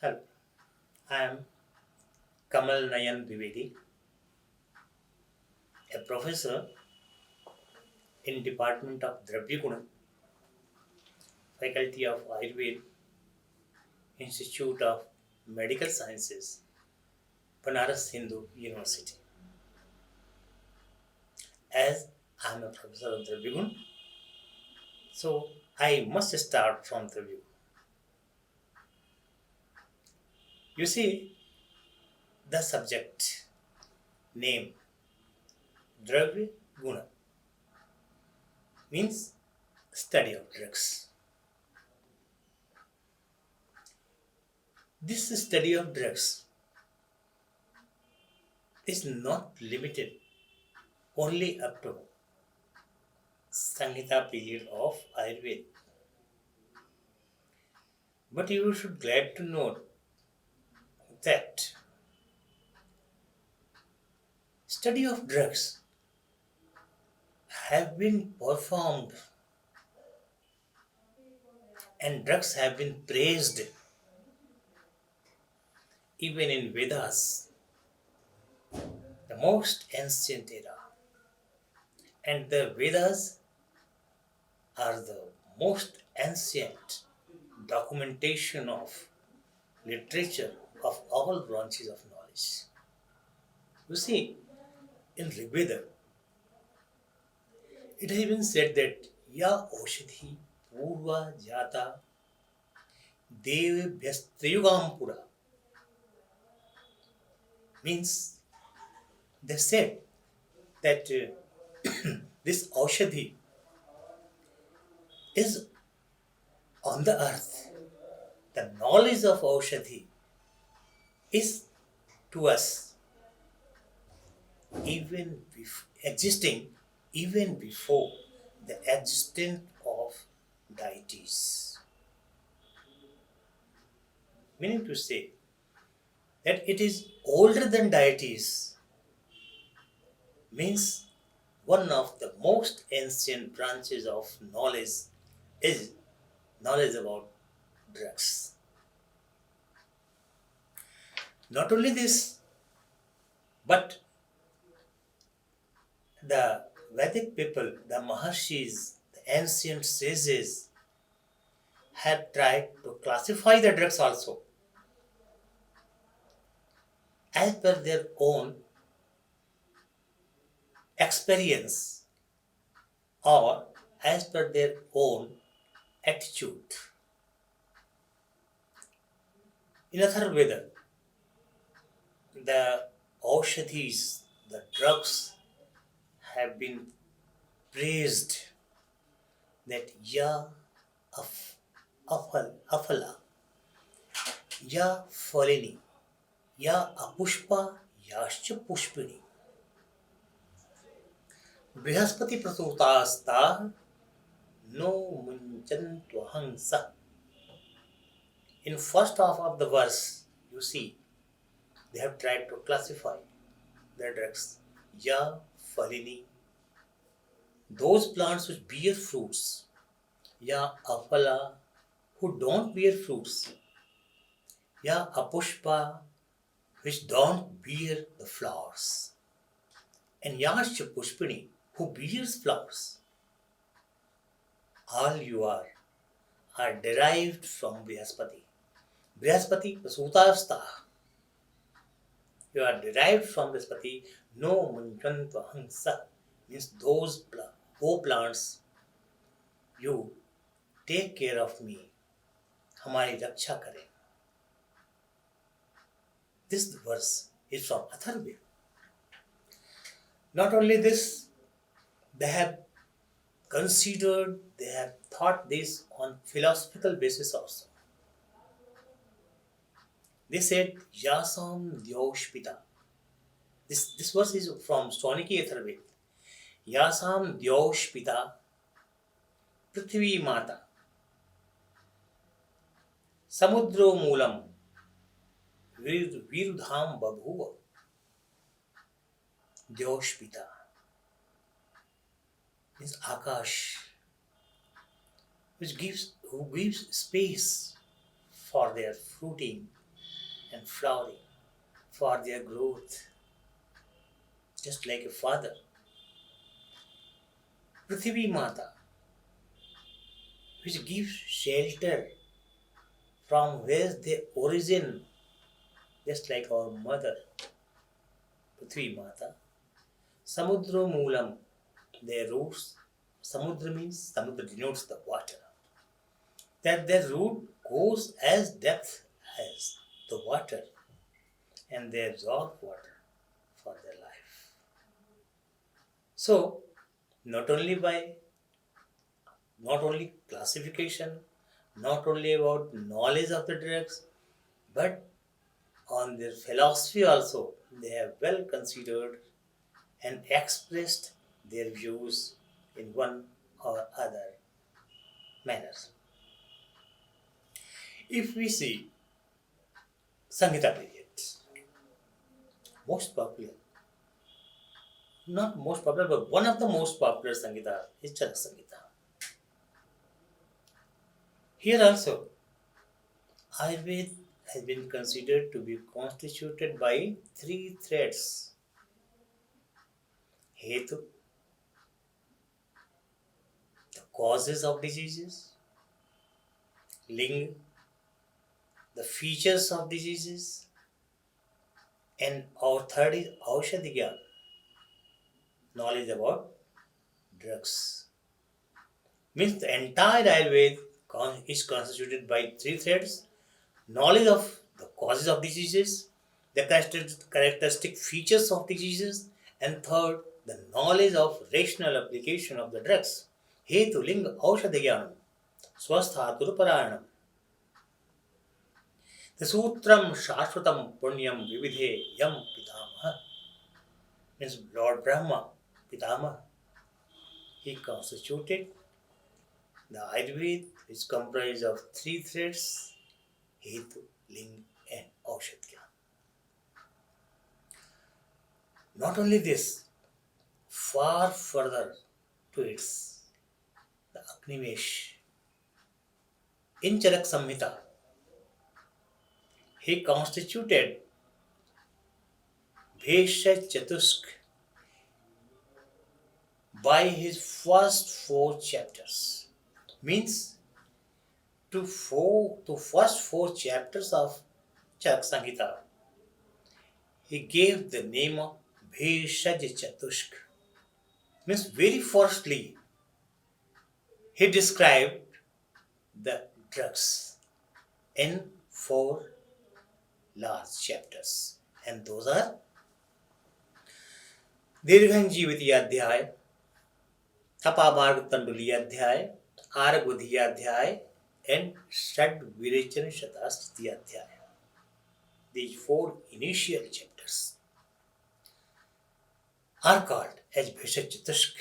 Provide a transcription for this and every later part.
Hello, I am Kamal Nayan Dwivedi, a professor in Department of Dravyaguna, Faculty of Ayurveda, Institute of Medical Sciences, Banaras Hindu University. As I am a professor of Dravyaguna, so I must start from Dravyaguna. You see, the subject name Dravyaguna means study of drugs. This study of drugs is not limited only up to Samhita period of Ayurveda. But you should glad to know that study of drugs have been performed and drugs have been praised even in Vedas, the most ancient era. And the Vedas are the most ancient documentation of literature of all branches of knowledge. You see, in Rigveda, it has been said that Ya Oshadhi Purva Jata Devabhyastayugam Pura means they said that this Oshadhi is on the earth. The knowledge of Oshadhi is to us existing even before the existence of deities. Meaning to say that it is older than deities means one of the most ancient branches of knowledge is knowledge about drugs. Not only this, but the Vedic people, the Maharshis, the ancient sages had tried to classify the drugs also as per their own experience or as per their own attitude. In Ayurveda, the aushadhis, the drugs have been praised that ya afala, ya falini, ya apushpa, yascha pushpini. Brihaspati प्रसूतास्ता no munchantvahangsa. In first half of the verse, you see, they have tried to classify the drugs. Ya falini, those plants which bear fruits. Ya apala, who don't bear fruits. Ya apushpa, which don't bear the flowers. And Yascha pushpini, who bears flowers. All you are derived from Brihaspati. Brihaspati Prasutavastha. You are derived from Brihaspati. No Munchantvahansa means those plants, you take care of me. हमारी रक्षा करें. This verse is from Atharvaveda. Not only this, they have considered, they have thought this on philosophical basis also. They said, Yasam Dyoshpita. This verse is from Stoniki Atharvaveda. Yasam Dyoshpita Prithvi Mata Samudro Moolam Virudham Babhuva Dyoshpita means Akash, who gives space for their fruiting, and flowering for their growth, just like a father. Prithvi Mata, which gives shelter from where they origin, just like our mother, Prithvi Mata. Samudra Moolam, their roots. Samudra means Samudra denotes the water. That their root goes as depth as the water and they absorb water for their life. So, not only by not only classification, not only about knowledge of the drugs, but on their philosophy also, they have well considered and expressed their views in one or other manner. If we see Samhita period, most popular, not most popular, but one of the most popular Samhita is Charaka Samhita. Here also, Ayurveda has been considered to be constituted by three threads: Hetu, the causes of diseases; Ling, the features of diseases; and our third is Aushadhigyan, knowledge about drugs. Means the entire Ayurveda is constituted by three threads: knowledge of the causes of diseases, the characteristic features of diseases, and third, the knowledge of rational application of the drugs. Hetu Linga Aushadhyanam Swasthatur Parayanam. The Sutram Shashvatam Punyam Vividhe Yam Pitamaha means Lord Brahma Pitamaha. He constituted the Ayurveda, which comprised of three threads: Hetu, Ling, and Aushadhya. Not only this, far further to its the Agnivesh. In Charak Samhita, he constituted Bhesha Chatusk by his first four chapters. Means to first four chapters of Charak Samhita, he gave the name of Bheshaj Chatushk. Means very firstly, he described the drugs in four large chapters. And those are Dirghanjivati Adhyay, Tapamarg Tanduli Adhyay, Aragudhi Adhyay, and Shad Virachan Shatasthi Adhyay. These four initial chapters are called as Bheshaj Chatushk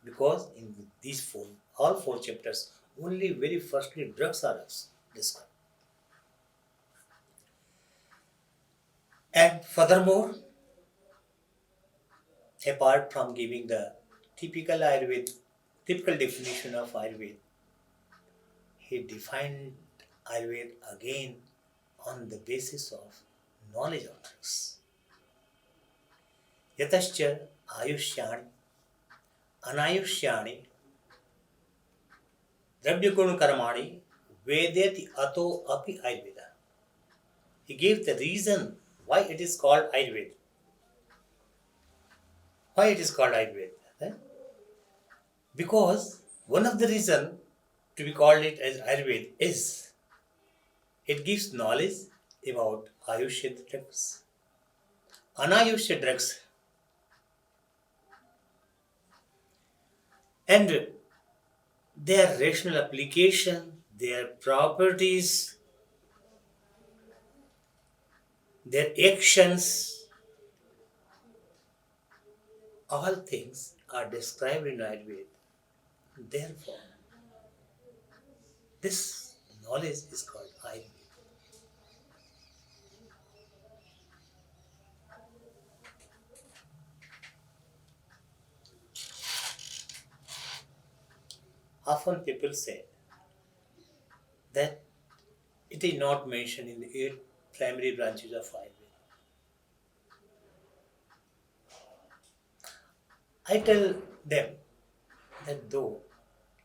because in these all four chapters, only very firstly drugs are described. And furthermore, apart from giving the typical definition of Ayurveda, he defined Ayurveda again on the basis of knowledge of drugs. Yatascha Ayushyani Anayushyani Dravyaguna Karmani Vedeti Ato Api Ayurveda. He gave the reason why it is called Ayurveda. Why it is called Ayurveda? Because one of the reasons to be called it as Ayurveda is it gives knowledge about Ayushya drugs, Anayushya drugs, and their rational application, their properties, their actions, all things are described in Ayurveda. Therefore, this knowledge is called Ayurveda. Often people say that it is not mentioned in the 8 primary branches of Ayurveda. I tell them that though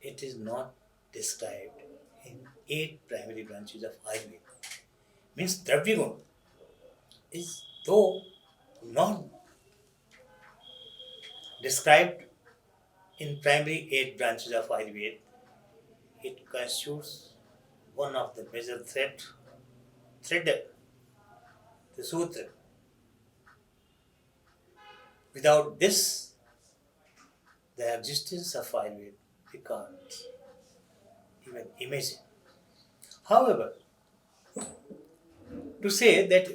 it is not described in 8 primary branches of Ayurveda, means Dravyaguna is though not described in primary 8 branches of Ayurveda, it constitutes one of the major thread, the sutra. Without this, the existence of Ayurveda we can't even imagine. However, to say that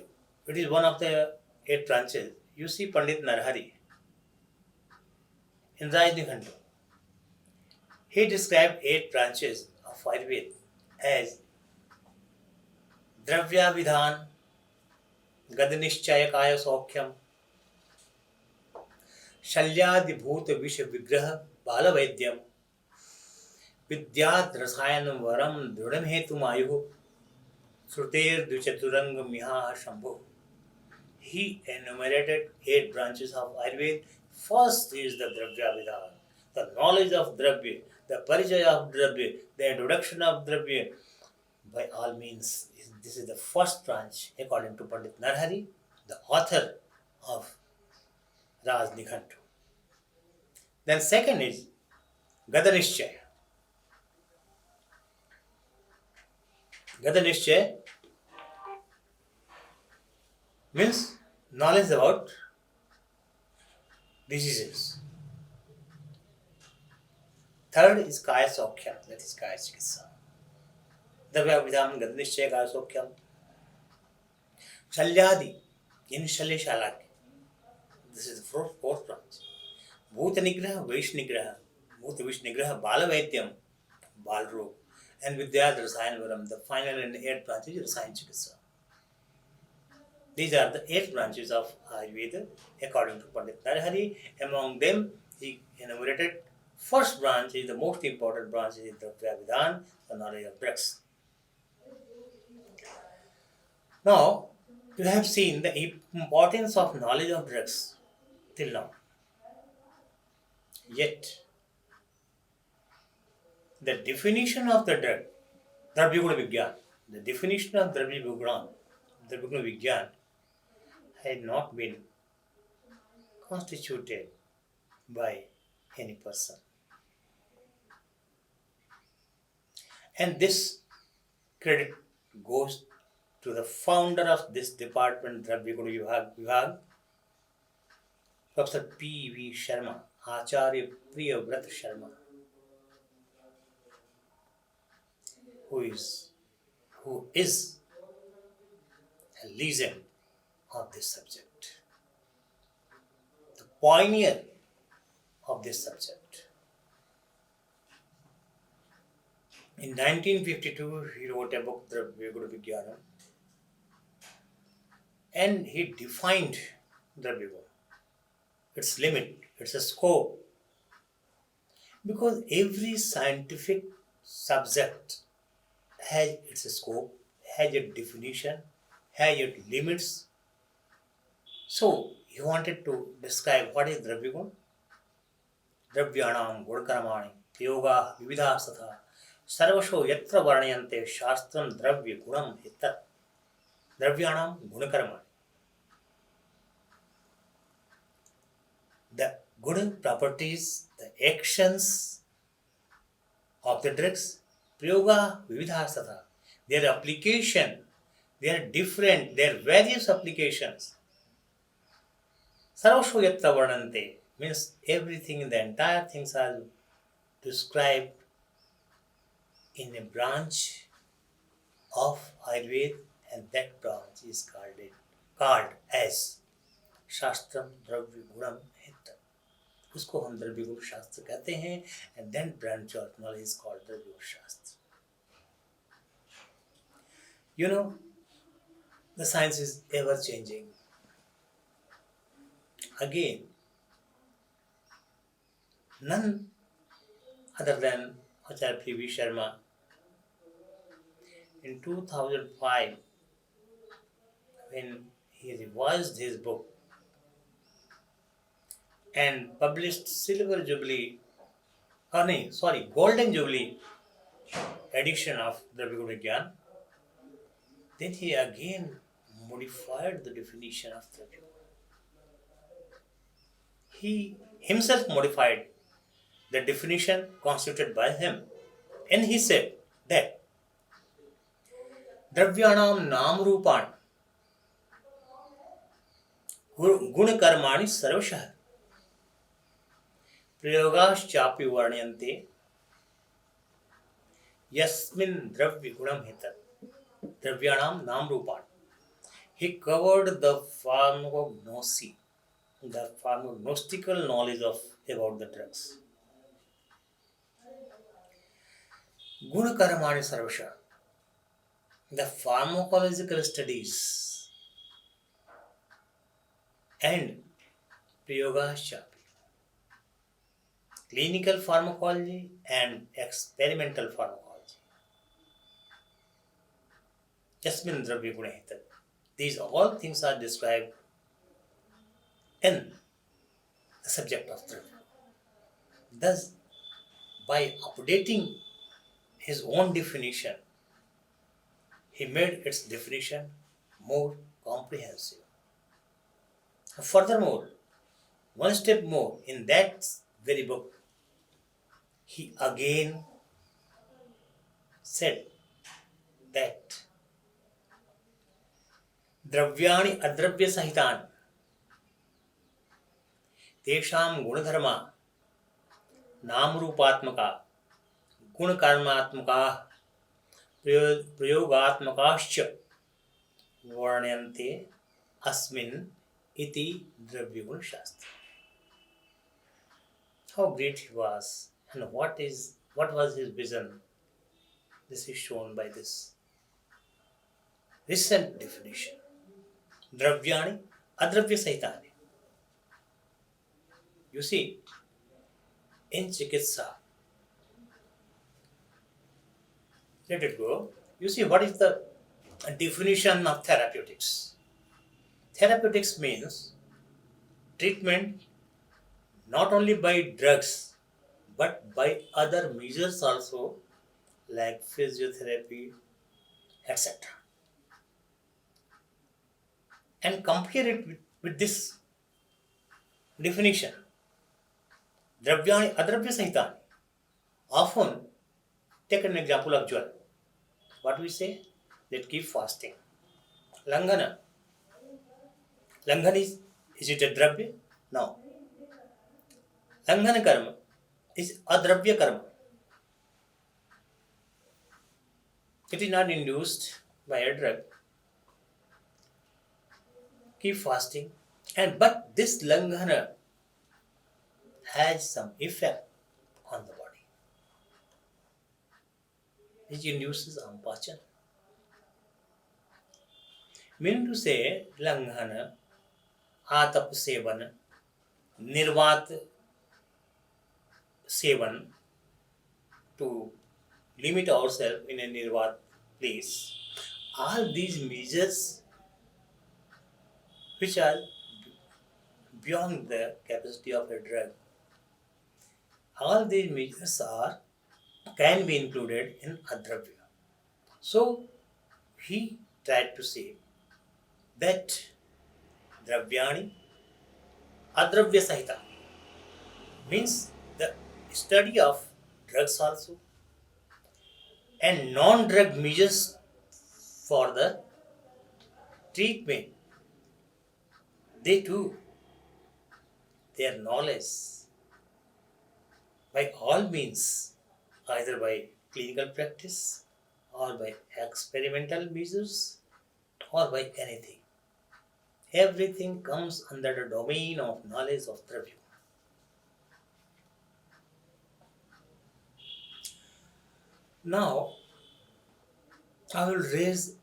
it is one of the 8 branches, you see Pandit Narhari in Rajnikhantu. He described 8 branches of Ayurveda as Dravya Gadnishchayakaya Sokyam, Shalyadibhuta Visha Vigraha Balavedyam, Vidyat Rasayanam Varam Dhrudam Hetumayuhu, Sruter Duchaturanga Miha Shambhu. He enumerated 8 branches of Ayurveda. First is the Dravya Vidhan, the knowledge of Dravya, the Parijaya of Dravya, the introduction of Dravya. By all means, this is the first branch according to Pandit Narhari, the author of Rajnikhantu. Then second is Gadanishchaya. Gadanishchaya means knowledge about diseases. Third is Kaya Sokyam, that is Kaya Chikitsa. Dravyaguna Gadnishchaya Kaya Sokyam. Shalyadi, in Shalya. This is the fourth branch. Bhuta Nigraha, Vish Nigraha, Bhuta Vish Nigraha, Bala Vaidyam, Balro, and Vidyat Rasayan Varam. The final and 8th branch is Rasayan Chikitsa. These are the 8 branches of Ayurveda according to Pandit Narhari. Among them, he enumerated first branch is the most important branch is the Dravyaguna, the knowledge of drugs. Now, you have seen the importance of knowledge of drugs till now. Yet, the definition of the drug, Dravyaguna Vigyan, the definition of Dravyaguna Vigyan had not been constituted by any person. And this credit goes to the founder of this department, Dravyaguna Vibhag, Professor P.V. Sharma, Acharya Priyavrat Sharma, who is a legend of this subject, the pioneer of this subject. In 1952, he wrote a book, Dravyaguna Vigyanam, and he defined Dravyaguna, its limit, its scope, because every scientific subject has its scope, has its definition, has its limits. So, he wanted to describe what is Dravyaguna. Dravyanam Gunakarmani Yoga Vividha Satha Sarvasho Yatra Varnayante Shastram Dravya Gunam Hitat Dravyanam Gunakarmani. The good properties, the actions of the drugs, Prayoga Vividha Satha, their application, they are different, there are various applications. Sarvasho Yatra Varnante means everything, the entire things are described in a branch of Ayurveda, and that branch is called as Shastram Dravya Gunam Hita. उसको हम द्रव्यगुण शास्त्र कहते हैं, and then branch of knowledge is called Dravyaguna Shastra. You know, the science is ever changing. Again, none other than Acharya P.V. Sharma in 2005 when he revised his book and published Golden Jubilee edition of Dravyaguna, then he again modified the definition of Dravya. He himself modified the definition constituted by him, and he said that Dravyanam Nam Rupan Guna Karmani Sarvashah Prayogaschapi Varnayante Yasmin Dravyagunam Hitat Dravyanam Nam Rupan. He covered the pharmacognosy, the pharmacognostical knowledge about the drugs. Guna Karmani Sarvasha, the pharmacological studies, and Prayogaschapi, clinical pharmacology and experimental pharmacology. Yasmin Dravyaguna Hitat. These all things are described in the subject of Dravya. Thus, by updating his own definition, he made its definition more comprehensive. Furthermore, one step more, in that very book, he again said that Dravyani Adravya Sahitan Tesham Gunadharma Namrupatmaka Gunakarmatmaka Prayogatmakascha Varnayante Asmin Iti Dravyaguna Shastra. How great he was, and what was his vision. This is shown by this recent definition. Dravyani Adravya Sahitani. You see, in Chikitsa, let it go. You see, what is the definition of therapeutics? Therapeutics means treatment not only by drugs but by other measures also, like physiotherapy, etc. And compare it with this definition. Dravyani Adravya Sahitani. Often, take an example of Jwar. What we say? That keep fasting. Langhana. Langhana is it a Dravya? No. Langhana karma is Adravya karma. It is not induced by a drug. Keep fasting, but this langhana has some effect on the body, which induces ampachana. Meaning to say, langhana, atap sevan, nirvat sevan, to limit ourselves in a nirvat place, all these measures which are beyond the capacity of a drug, all these measures can be included in Adravya. So he tried to say that Dravyani Adravya Sahita means the study of drugs also and non-drug measures for the treatment. They too, their knowledge by all means, either by clinical practice or by experimental measures or by anything. Everything comes under the domain of knowledge of Dravya. Now, I will raise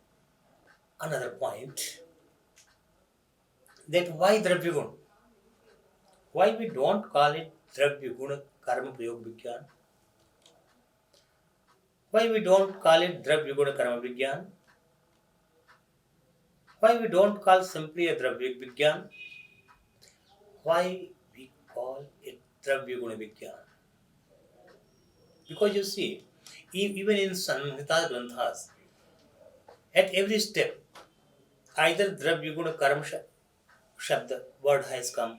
another point, that why Dravyaguna? Why we don't call it Dravyaguna Karma Prayog Vigyan? Why we don't call it Dravyaguna Karma Vigyan? Why we don't call simply a Dravya Vigyan? Why we call it Dravyaguna Vigyan? Because you see, even in Samhita Granthas, at every step, either Dravyaguna Karma Shabda word has come,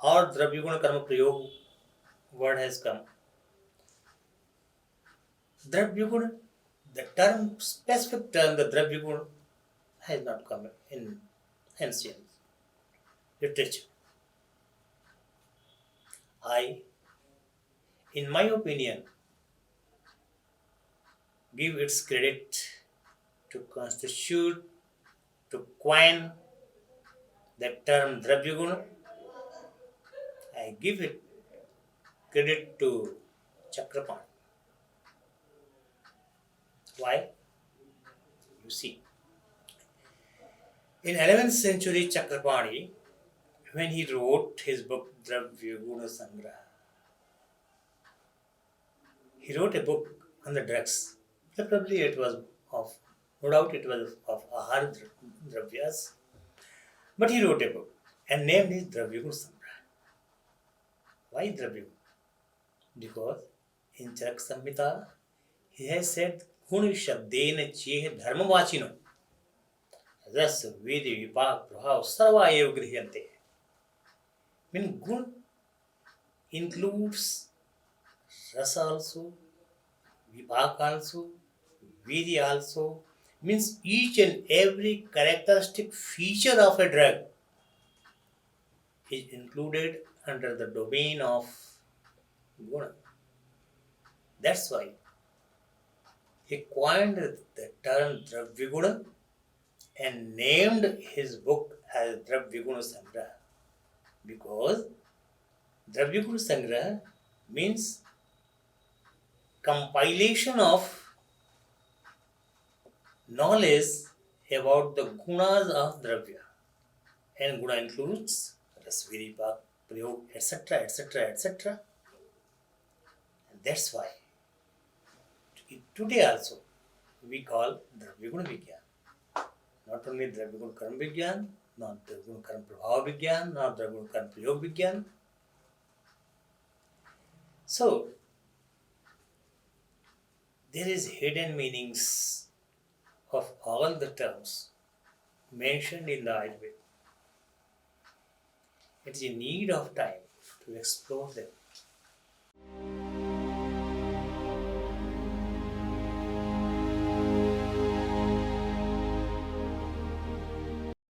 or Dravyaguna Karma Prayog word has come. Dravyaguna, the term, specific term, the Dravyaguna has not come in ancient literature. I, in my opinion, give its credit to constitute, to coin the term Dravyaguna. I give it credit to Chakrapan. Why? You see, in 11th century Chakrapani, when he wrote his book Dravyaguna Sangraha, he wrote a book on the drugs. Probably it was of, no doubt it was of Ahar Dravyas, but he wrote a book and named it Dravyaguna Sangraha. Why Dravyaguna? Because in Charaka Samhita, he has said, Guna Shabdena Cheh Dharmavachino. Thus, Vedi, Vipak, Prabhav, Sarva Ev Grihyante. Mean Gun includes Rasa also, Vipak also, Vedi also, means each and every characteristic feature of a drug is included under the domain of Guna. That's why he coined the term Dravyaguna and named his book as Dravyaguna Sangraha, because Dravyaguna Sangraha means compilation of knowledge about the gunas of Dravya, and Guna includes Rasviripa, Prayog, etc., etc., etc. And that's why today also we call Dravyaguna Vigyan. Not only Dravyaguna Karma Vigyan, not Dravyaguna Karma Prabhava Vigyan, not Dravyaguna Karma Prayog Vigyan. So, there is hidden meanings of all the terms mentioned in the Ayurveda. It is in need of time to explore them.